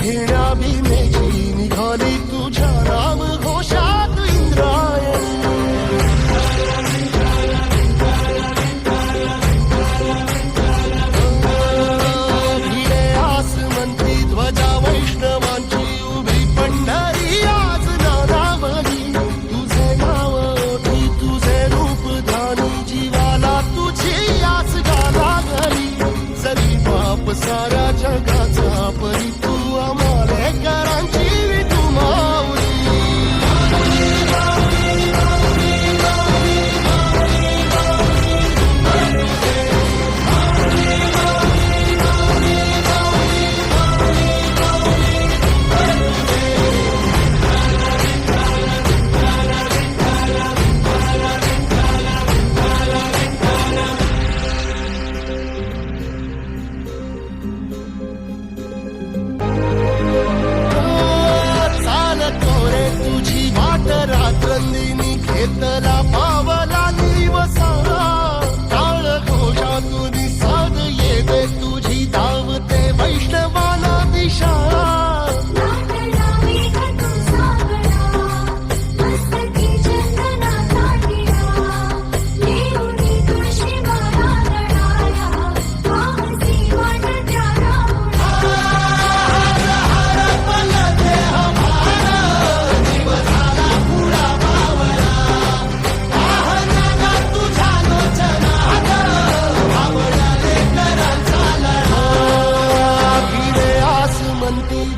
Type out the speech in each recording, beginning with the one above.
घेण्या भीमेची निघाली तुझ्या राम घोषात इंद्रायणी भिडे आसमंती ध्वजा वैष्णवांची उभी पंढरी आज नानावली तुझे नाव ओठी तुझे रूप ध्यानी जीवाला तुझी आस गाला घरी जरी बाप साऱ्या जगाचा परी तू आमालेकरांची विठू माऊली रात्रंदिनी घेतला पावला दिवसा टाळ घोषातून साध येते तुझी धावते वैष्णवाला दिशा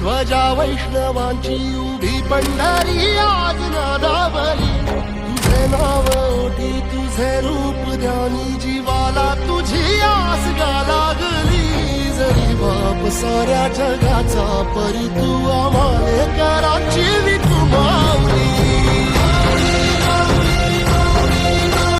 ध्वजा वैष्णवांची उभी पंढरी आज नादावली तुझे नाव ओठी तुझे रूप ध्यानी जीवाला तुझी आस गा लागली जरी बाप साऱ्या जगाचा परी तू आमालेकरांची विठू माऊली